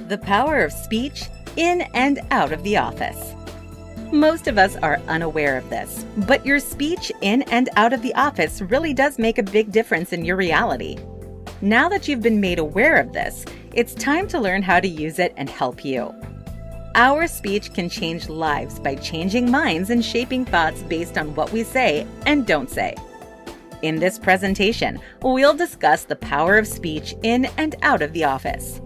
The power of speech in and out of the office. Most of us are unaware of this, but your speech in and out of the office really does make a big difference in your reality. Now that you've been made aware of this, it's time to learn how to use it and help you. Our speech can change lives by changing minds and shaping thoughts based on what we say and don't say. In this presentation, we'll discuss the power of speech in and out of the office.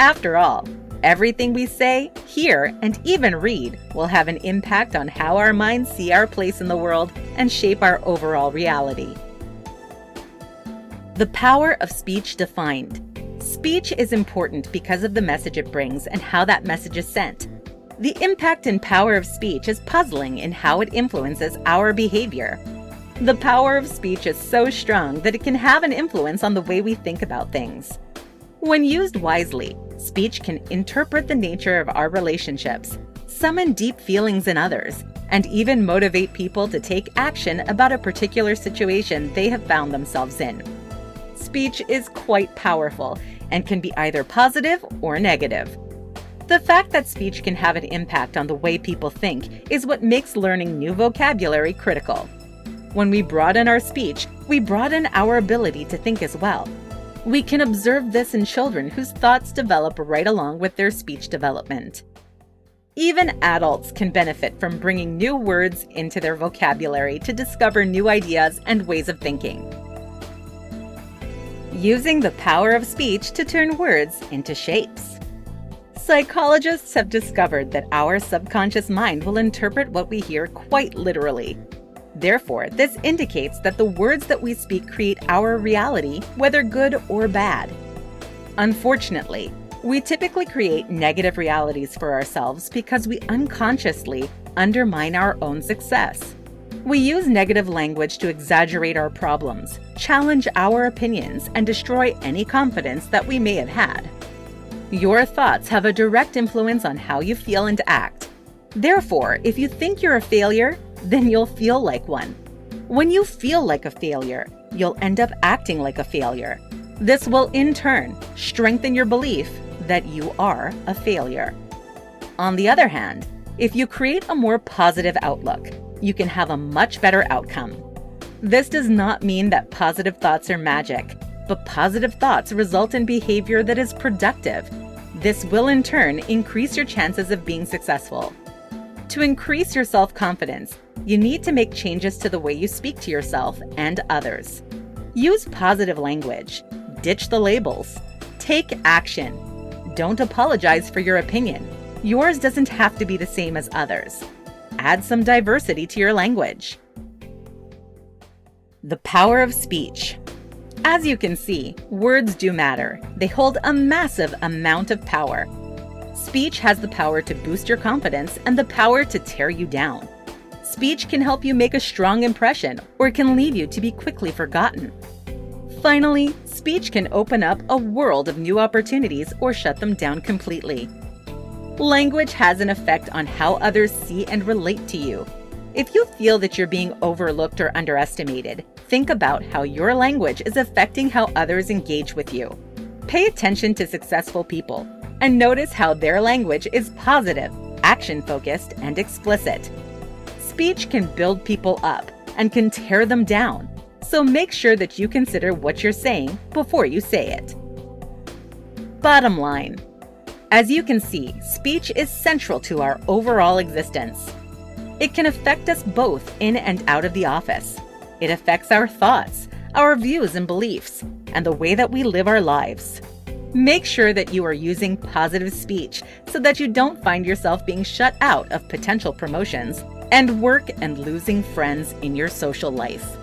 After all, everything we say, hear, and even read will have an impact on how our minds see our place in the world and shape our overall reality. The power of speech defined. Speech is important because of the message it brings and how that message is sent. The impact and power of speech is puzzling in how it influences our behavior. The power of speech is so strong that it can have an influence on the way we think about things. When used wisely, speech can interpret the nature of our relationships, summon deep feelings in others, and even motivate people to take action about a particular situation they have found themselves in. Speech is quite powerful and can be either positive or negative. The fact that speech can have an impact on the way people think is what makes learning new vocabulary critical. When we broaden our speech, we broaden our ability to think as well. We can observe this in children whose thoughts develop right along with their speech development. Even adults can benefit from bringing new words into their vocabulary to discover new ideas and ways of thinking. Using the power of speech to turn words into shapes. Psychologists have discovered that our subconscious mind will interpret what we hear quite literally. Therefore, this indicates that the words that we speak create our reality, whether good or bad. Unfortunately, we typically create negative realities for ourselves because we unconsciously undermine our own success. We use negative language to exaggerate our problems, challenge our opinions, and destroy any confidence that we may have had. Your thoughts have a direct influence on how you feel and act. Therefore, if you think you're a failure, then you'll feel like one. When you feel like a failure, you'll end up acting like a failure. This will, in turn, strengthen your belief that you are a failure. On the other hand, if you create a more positive outlook, you can have a much better outcome. This does not mean that positive thoughts are magic, but positive thoughts result in behavior that is productive. This will, in turn, increase your chances of being successful. To increase your self-confidence, you need to make changes to the way you speak to yourself and others. Use positive language. Ditch the labels. Take action. Don't apologize for your opinion. Yours doesn't have to be the same as others. Add some diversity to your language. The power of speech. As you can see, words do matter. They hold a massive amount of power. Speech has the power to boost your confidence and the power to tear you down. Speech can help you make a strong impression or can lead you to be quickly forgotten. Finally, speech can open up a world of new opportunities or shut them down completely. Language has an effect on how others see and relate to you. If you feel that you're being overlooked or underestimated, think about how your language is affecting how others engage with you. Pay attention to successful people and notice how their language is positive, action-focused, and explicit. Speech can build people up and can tear them down, so make sure that you consider what you're saying before you say it. Bottom line. As you can see, speech is central to our overall existence. It can affect us both in and out of the office. It affects our thoughts, our views and beliefs, and the way that we live our lives. Make sure that you are using positive speech so that you don't find yourself being shut out of potential promotions and work and losing friends in your social life.